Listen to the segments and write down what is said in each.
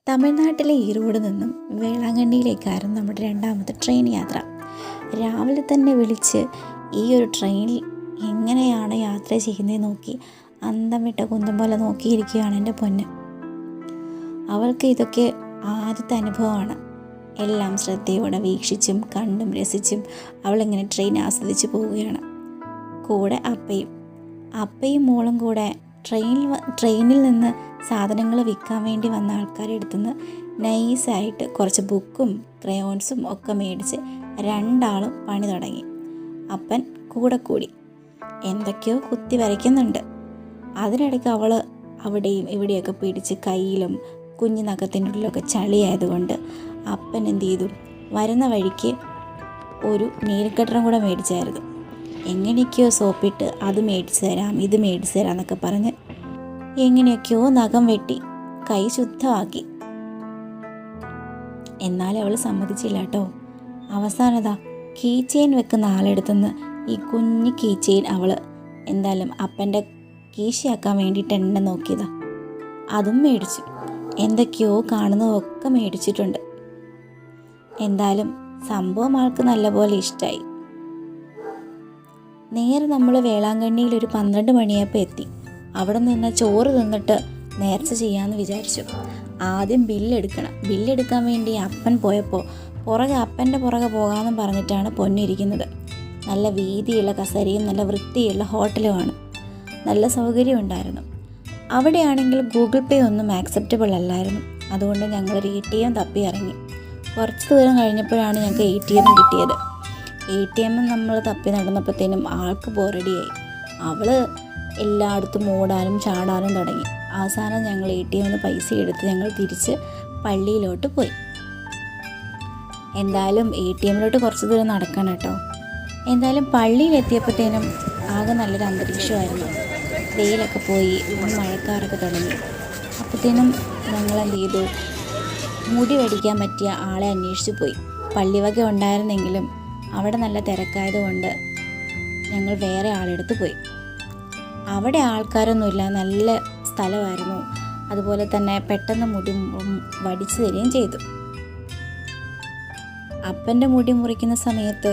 തമിഴ്നാട്ടിലെ ഈറോഡ് നിന്നും വേളാങ്കണ്ണിയിലേക്കായിരുന്നു നമ്മുടെ രണ്ടാമത്തെ ട്രെയിൻ യാത്ര. രാവിലെ തന്നെ വിളിച്ച് ഈ ഒരു ട്രെയിനിൽ എങ്ങനെയാണ് യാത്ര ചെയ്യുന്നത് നോക്കി അന്തം വിട്ട കുന്തം പോലെ നോക്കിയിരിക്കുകയാണ് എൻ്റെ പൊന്ന്. അവൾക്ക് ഇതൊക്കെ ആദ്യത്തെ അനുഭവമാണ്. എല്ലാം ശ്രദ്ധയോടെ വീക്ഷിച്ചും കണ്ടും രസിച്ചും അവളിങ്ങനെ ട്രെയിൻ ആസ്വദിച്ച് പോവുകയാണ്. കൂടെ അപ്പയും മോളും കൂടെ ട്രെയിനിൽ നിന്ന് സാധനങ്ങൾ വിൽക്കാൻ വേണ്ടി വന്ന ആൾക്കാരുടെ അടുത്തുനിന്ന് നൈസായിട്ട് കുറച്ച് ബുക്കും ക്രയോൺസും ഒക്കെ മേടിച്ച് രണ്ടാളും പണി തുടങ്ങി. അപ്പൻ കൂടെ കൂടി എന്തൊക്കെയോ കുത്തി വരയ്ക്കുന്നുണ്ട്. അതിനിടയ്ക്ക് അവൾ അവിടെയും ഇവിടെയൊക്കെ പിടിച്ച് കയ്യിലും കുഞ്ഞു നഖത്തിൻ്റെ ഉള്ളിലൊക്കെ ചളിയായതുകൊണ്ട് അപ്പൻ എന്ത് ചെയ്തു, വരുന്ന വഴിക്ക് ഒരു നെയിൽ കട്ടറും കൂടെ മേടിച്ചായിരുന്നു. എങ്ങനെയൊക്കെയോ സോപ്പിട്ട് അത് മേടിച്ച് തരാം ഇത് മേടിച്ച് തരാം എന്നൊക്കെ പറഞ്ഞ് എങ്ങനെയൊക്കെയോ നഖം വെട്ടി കൈ ശുദ്ധമാക്കി. എന്നാലും അവൾ സമ്മതിച്ചില്ല കേട്ടോ. അവസാനതാ കീ ചെയിൻ വെക്കുന്ന ആളെടുത്തുനിന്ന് ഈ കുഞ്ഞു കീ ചെയിൻ അവൾ എന്തായാലും അപ്പൻ്റെ കീശയാക്കാൻ വേണ്ടിയിട്ട് എണ്ണ നോക്കിയതാ. അതും മേടിച്ചു. എന്തൊക്കെയോ കാണുന്നതൊക്കെ മേടിച്ചിട്ടുണ്ട്. എന്തായാലും സംഭവം ആൾക്ക് നല്ലപോലെ ഇഷ്ടമായി. നേരെ നമ്മൾ വേളാങ്കണ്ണിയിൽ ഒരു 12 മണിയായപ്പോൾ എത്തി. അവിടെ നിന്ന് ചോറ് തിന്നിട്ട് നേർച്ച ചെയ്യാമെന്ന് വിചാരിച്ചു. ആദ്യം ബില്ലെടുക്കാൻ വേണ്ടി അപ്പൻ പോയപ്പോൾ അപ്പൻ്റെ പുറകെ പോകാമെന്ന് പറഞ്ഞിട്ടാണ് പൊന്നിരിക്കുന്നത്. നല്ല വീതിയുള്ള കസേരയും നല്ല വൃത്തിയുള്ള ഹോട്ടലുമാണ്. നല്ല സൗകര്യം ഉണ്ടായിരുന്നു. അവിടെയാണെങ്കിൽ ഗൂഗിൾ പേ ഒന്നും ആക്സെപ്റ്റബിൾ അല്ലായിരുന്നു. അതുകൊണ്ട് ഞങ്ങളൊരു ATM തപ്പി ഇറങ്ങി. കുറച്ച് ദൂരം കഴിഞ്ഞപ്പോഴാണ് ഞങ്ങൾക്ക് ATM കിട്ടിയത്. ATM നമ്മൾ തപ്പി നടന്നപ്പോഴത്തേനും ആൾക്ക് ബോറടിയായി. അവൾ എല്ലായിടത്തും ഓടാനും ചാടാനും തുടങ്ങി. അവസാനം ഞങ്ങൾ ATM പൈസ എടുത്ത് ഞങ്ങൾ തിരിച്ച് പള്ളിയിലോട്ട് പോയി. എന്തായാലും ATM കുറച്ച് ദൂരം നടക്കണം കേട്ടോ. എന്തായാലും പള്ളിയിലെത്തിയപ്പോഴത്തേനും ആകെ നല്ലൊരു അന്തരീക്ഷമായിരുന്നു. വെയിലൊക്കെ പോയി മഴക്കാറൊക്കെ തുടങ്ങി. അപ്പോഴത്തേനും ഞങ്ങൾ എന്ത് ചെയ്തു, മുടി വടിക്കാൻ പറ്റിയ ആളെ അന്വേഷിച്ച് പോയി. പള്ളിവക ഉണ്ടായിരുന്നെങ്കിലും അവിടെ നല്ല തിരക്കായതുകൊണ്ട് ഞങ്ങൾ വേറെ ആളെടുത്ത് പോയി. അവിടെ ആൾക്കാരൊന്നുമില്ല, നല്ല സ്ഥലമായിരുന്നു. അതുപോലെ തന്നെ പെട്ടെന്ന് മുടി വടിച്ചു തരികയും ചെയ്തു. അപ്പൻ്റെ മുടി മുറിക്കുന്ന സമയത്ത്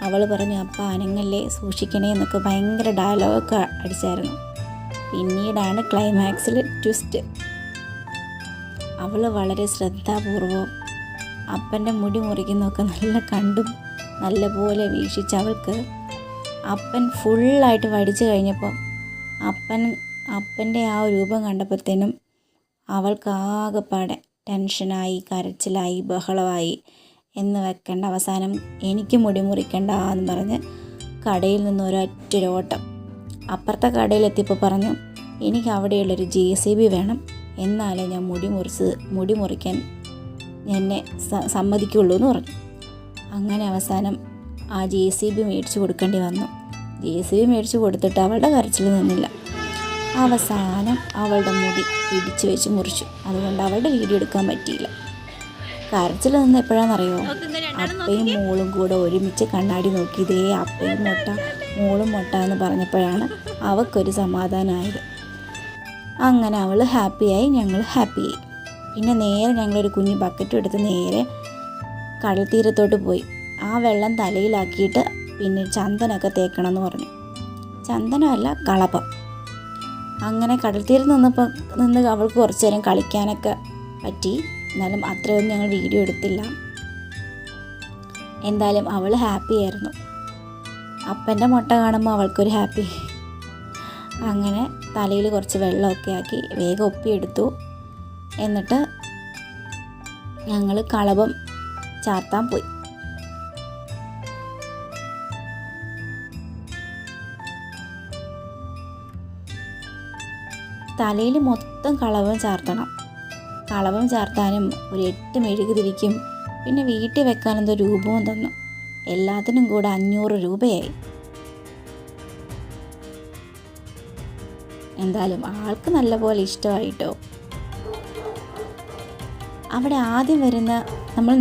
അവൾ പറഞ്ഞു, അപ്പ അനങ്ങല്ലേ സൂക്ഷിക്കണേ എന്നൊക്കെ ഭയങ്കര ഡയലോഗൊക്കെ അടിച്ചായിരുന്നു. പിന്നീടാണ് ക്ലൈമാക്സിൽ ട്വിസ്റ്റ്. അവൾ വളരെ ശ്രദ്ധാപൂർവം അപ്പൻ്റെ മുടി മുറിക്കുന്നതൊക്കെ നല്ല കണ്ടും നല്ലപോലെ വീക്ഷിച്ച് അവൾക്ക് അപ്പൻ ഫുള്ളായിട്ട് വടിച്ചു കഴിഞ്ഞപ്പോൾ അപ്പൻ്റെ ആ രൂപം കണ്ടപ്പോഴത്തേനും അവൾക്ക് ആകെപ്പാടെ ടെൻഷനായി, കരച്ചിലായി, ബഹളമായി. എന്ന് വെക്കേണ്ട അവസാനം എനിക്ക് മുടി മുറിക്കണ്ട എന്ന് പറഞ്ഞ് കടയിൽ നിന്ന് ഒരൊറ്റോട്ടം. അപ്പുറത്തെ കടയിലെത്തിയപ്പോൾ പറഞ്ഞു, എനിക്ക് അവിടെയുള്ളൊരു JCB വേണം, എന്നാലേ ഞാൻ മുടി മുറിക്കാൻ എന്നെ സമ്മതിക്കുള്ളൂ എന്ന് പറഞ്ഞു. അങ്ങനെ അവസാനം ആ JCB മേടിച്ച് കൊടുക്കേണ്ടി വന്നു. JCB മേടിച്ച് കൊടുത്തിട്ട് അവളുടെ കരച്ചിൽ നിന്നില്ല. അവസാനം അവളുടെ മുടി പിടിച്ചു വെച്ച് മുറിച്ചു. അതുകൊണ്ട് അവളുടെ വീഡിയോ എടുക്കാൻ പറ്റിയില്ല. കരച്ചിൽ നിന്ന് എപ്പോഴാണെന്നറിയോ, അപ്പയും മോളും കൂടെ ഒരുമിച്ച് കണ്ണാടി നോക്കി ഇതേ അപ്പയും മുട്ട മോളും മുട്ട എന്ന് പറഞ്ഞപ്പോഴാണ് അവൾക്കൊരു സമാധാനമായത്. അങ്ങനെ അവൾ ഹാപ്പിയായി, ഞങ്ങൾ ഹാപ്പിയായി. പിന്നെ നേരെ ഞങ്ങളൊരു കുഞ്ഞു ബക്കറ്റും എടുത്ത് നേരെ കടൽ തീരത്തോട്ട് പോയി. ആ വെള്ളം തലയിലാക്കിയിട്ട് പിന്നെ ചന്ദനമൊക്കെ തേക്കണം എന്ന് പറഞ്ഞു. ചന്ദനമല്ല, കളപ്പം. അങ്ങനെ കടൽ തീരത്ത് നിന്ന് അവൾക്ക് കുറച്ച് നേരം കളിക്കാനൊക്കെ പറ്റി. എന്നാലും അത്രയൊന്നും ഞങ്ങൾ വീഡിയോ എടുത്തില്ല. എന്തായാലും അവൾ ഹാപ്പി ആയിരുന്നു. അപ്പൻ്റെ മുട്ട കാണുമ്പോൾ അവൾക്കൊരു ഹാപ്പി. അങ്ങനെ തലയിൽ കുറച്ച് വെള്ളമൊക്കെ ആക്കി വേഗം ഒപ്പിയെടുത്തു. എന്നിട്ട് ഞങ്ങൾ കളഭം ചാർത്താൻ പോയി. തലയിൽ മൊത്തം കളഭം ചാർത്തണം. കളഭം ചാർത്താനും ഒരു 8 മെഴുകുതിരിക്കും പിന്നെ വീട്ടിൽ വെക്കാനെന്തോ രൂപവും തന്നു. എല്ലാത്തിനും കൂടെ 500 രൂപയായി. എന്തായാലും ആൾക്ക് നല്ലപോലെ ഇഷ്ടമായിട്ടോ. അവിടെ ആദ്യം വരുന്ന നമ്മൾ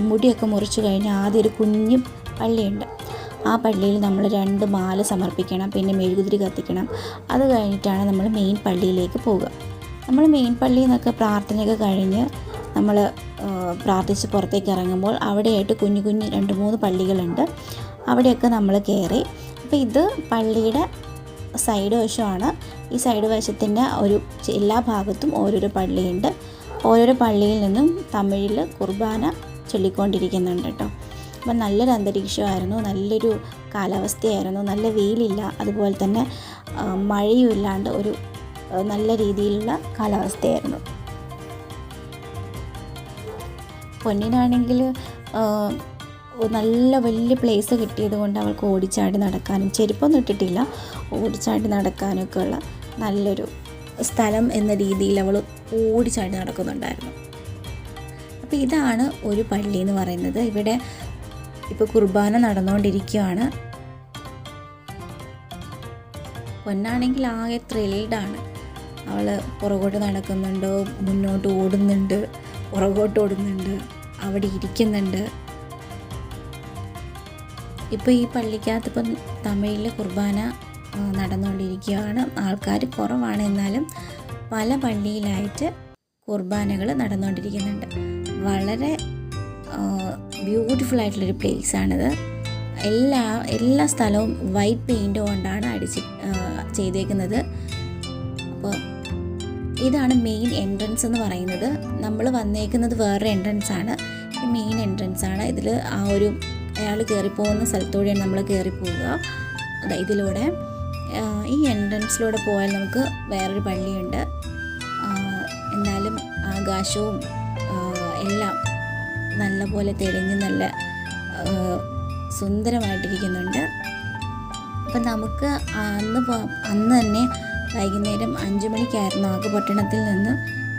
മുടിയൊക്കെ മുറിച്ച് കഴിഞ്ഞ് ആദ്യം ഒരു കുഞ്ഞു പള്ളിയുണ്ട്. ആ പള്ളിയിൽ നമ്മൾ 2 മാല സമർപ്പിക്കണം, പിന്നെ മെഴുകുതിരി കത്തിക്കണം. അത് കഴിഞ്ഞിട്ടാണ് നമ്മൾ മെയിൻ പള്ളിയിലേക്ക് പോവുക. നമ്മൾ മെയിൻ പള്ളിയിൽ നിന്നൊക്കെ പ്രാർത്ഥനയൊക്കെ കഴിഞ്ഞ് നമ്മൾ പ്രാർത്ഥിച്ച് പുറത്തേക്ക് ഇറങ്ങുമ്പോൾ അവിടെയായിട്ട് കുഞ്ഞു കുഞ്ഞ് 2-3 പള്ളികളുണ്ട്. അവിടെയൊക്കെ നമ്മൾ കയറി. അപ്പോൾ ഇത് പള്ളിയുടെ സൈഡ് വശമാണ്. ഈ സൈഡ് വശത്തിൻ്റെ എല്ലാ ഭാഗത്തും ഓരോരോ പള്ളിയുണ്ട്. ഓരോരോ പള്ളിയിൽ നിന്നും തമിഴിൽ കുർബാന ചൊല്ലിക്കൊണ്ടിരിക്കുന്നുണ്ട് കേട്ടോ. അപ്പം നല്ലൊരു അന്തരീക്ഷമായിരുന്നു, നല്ലൊരു കാലാവസ്ഥയായിരുന്നു, നല്ല വെയിലില്ല, അതുപോലെ തന്നെ മഴയും ഇല്ലാണ്ട് ഒരു നല്ല രീതിയിലുള്ള കാലാവസ്ഥയായിരുന്നു. പൊന്നിനാണെങ്കിൽ നല്ല വലിയ പ്ലേസ് കിട്ടിയത് കൊണ്ട് അവൾക്ക് ഓടിച്ചാടി നടക്കാനും, ചെരുപ്പൊന്നും ഇട്ടിട്ടില്ല, ഓടിച്ചാടി നടക്കാനൊക്കെ ഉള്ള നല്ലൊരു സ്ഥലം എന്ന രീതിയിൽ അവൾ ഓടിച്ചാടി നടക്കുന്നുണ്ടായിരുന്നു. അപ്പോൾ ഇതാണ് ഒരു പള്ളി എന്ന് പറയുന്നത്. ഇവിടെ ഇപ്പോൾ കുർബാന നടന്നുകൊണ്ടിരിക്കുകയാണ്. പൊന്നാണെങ്കിൽ ആകെ ത്രില്ഡാണ്. അവൾ പുറകോട്ട് നടക്കുന്നുണ്ട്, മുന്നോട്ട് ഓടുന്നുണ്ട്, പുറകോട്ട് ഓടുന്നുണ്ട്, അവിടെ ഇരിക്കുന്നുണ്ട്. ഇപ്പോൾ ഈ പള്ളിക്കകത്ത് ഇപ്പം തമിഴിൽ കുർബാന നടന്നുകൊണ്ടിരിക്കുകയാണ്. ആൾക്കാർ കുറവാണ്, എന്നാലും പല പള്ളിയിലായിട്ട് കുർബാനകൾ നടന്നുകൊണ്ടിരിക്കുന്നുണ്ട്. വളരെ ബ്യൂട്ടിഫുൾ ആയിട്ടുള്ളൊരു പ്ലേസാണിത്. എല്ലാ സ്ഥലവും വൈറ്റ് പെയിൻറ് കൊണ്ടാണ് ചെയ്തേക്കുന്നത്. അപ്പോൾ ഇതാണ് മെയിൻ എൻട്രൻസ് എന്ന് പറയുന്നത്. നമ്മൾ വന്നേക്കുന്നത് വേറെ എൻട്രൻസ് ആണ്, മെയിൻ എൻട്രൻസ് ആണ്. ഇതിൽ അയാൾ കയറിപ്പോകുന്ന സ്ഥലത്തൂടെയാണ് നമ്മൾ കയറിപ്പോവുക. ഇതിലൂടെ ഈ എൻട്രൻസിലൂടെ പോയാൽ നമുക്ക് വേറൊരു പള്ളിയുണ്ട്. എന്നാലും ആകാശവും എല്ലാം നല്ലപോലെ തെളിഞ്ഞ് നല്ല സുന്ദരമായിട്ടിരിക്കുന്നുണ്ട്. അപ്പം നമുക്ക് അന്ന് തന്നെ വൈകുന്നേരം 5 മണിക്കായിരുന്നു നാഗപട്ടണത്തിൽ നിന്ന്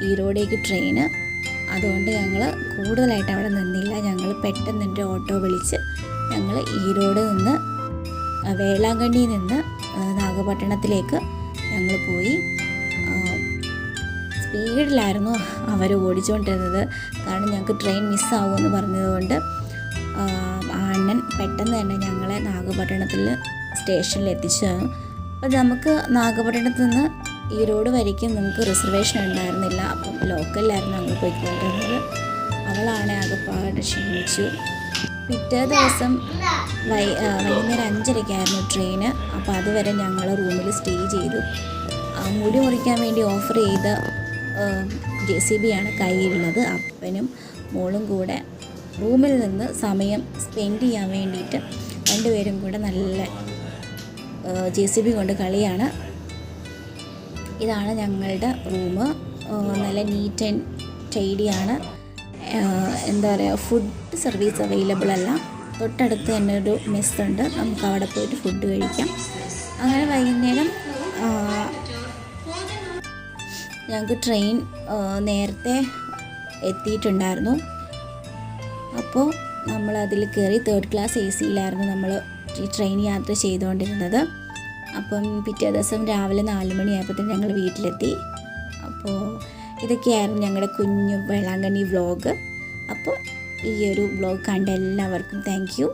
ഈറോഡേക്ക് ട്രെയിന്. അതുകൊണ്ട് ഞങ്ങൾ കൂടുതലായിട്ട് അവിടെ നിന്നില്ല. ഞങ്ങൾ പെട്ടെന്ന് ഓട്ടോ വിളിച്ച് ഞങ്ങൾ ഈറോഡ് നിന്ന് വേളാങ്കണ്ണിയിൽ നിന്ന് നാഗപട്ടണത്തിലേക്ക് ഞങ്ങൾ പോയി. സ്പീഡിലായിരുന്നു അവർ ഓടിച്ചുകൊണ്ടിരുന്നത്, കാരണം ഞങ്ങൾക്ക് ട്രെയിൻ മിസ്സാവുമെന്ന് പറഞ്ഞതുകൊണ്ട് ആ അണ്ണൻ പെട്ടെന്ന് തന്നെ ഞങ്ങളെ നാഗപട്ടണത്തിൽ സ്റ്റേഷനിൽ എത്തിച്ചു. അപ്പോൾ നമുക്ക് നാഗപട്ടണത്തിൽ നിന്ന് ഈറോഡ് വരയ്ക്കും നമുക്ക് റിസർവേഷൻ ഉണ്ടായിരുന്നില്ല. അപ്പം ലോക്കലിലായിരുന്നു ഞങ്ങൾ പോയിക്കൊണ്ടിരുന്നത്. അവളാണ് ആകെപ്പാട് ക്ഷീണിച്ചു. പിറ്റേ ദിവസം വൈകുന്നേരം 5:30 ട്രെയിന്. അപ്പോൾ അതുവരെ ഞങ്ങൾ റൂമിൽ സ്റ്റേ ചെയ്തു. മുടി മുറിക്കാൻ വേണ്ടി ഓഫർ ചെയ്ത JCB ആണ് കയ്യിലുള്ളത്. അപ്പനും മോളും കൂടെ റൂമിൽ നിന്ന് സമയം സ്പെൻഡ് ചെയ്യാൻ വേണ്ടിയിട്ട് രണ്ടുപേരും കൂടെ നല്ല JCB കൊണ്ട് കളിയാണ്. ഇതാണ് ഞങ്ങളുടെ റൂം. നല്ല നീറ്റ് ആൻഡ് ടൈഡിയാണ്. എന്താ പറയുക, ഫുഡ് സർവീസ് അവൈലബിൾ അല്ല. തൊട്ടടുത്ത് തന്നെ ഒരു മെസ്സുണ്ട്, നമുക്ക് അവിടെ പോയിട്ട് ഫുഡ് കഴിക്കാം. അങ്ങനെ വൈകുന്നേരം ഞങ്ങൾക്ക് ട്രെയിൻ നേരത്തെ എത്തിയിട്ടുണ്ടായിരുന്നു. അപ്പോൾ നമ്മൾ അതിൽ കയറി 3rd ക്ലാസ് AC-യിലായിരുന്നു നമ്മൾ ഈ ട്രെയിൻ യാത്ര ചെയ്തുകൊണ്ടിരുന്നത്. അപ്പം പിറ്റേ ദിവസം രാവിലെ 4 മണിയായപ്പോഴത്തേനും ഞങ്ങൾ വീട്ടിലെത്തി. അപ്പോൾ ഇതൊക്കെയായിരുന്നു ഞങ്ങളുടെ കുഞ്ഞു വേളാങ്കണ്ണി വ്ളോഗ്. അപ്പോൾ ഈ ഒരു വ്ളോഗ് കണ്ട എല്ലാവർക്കും താങ്ക് യു.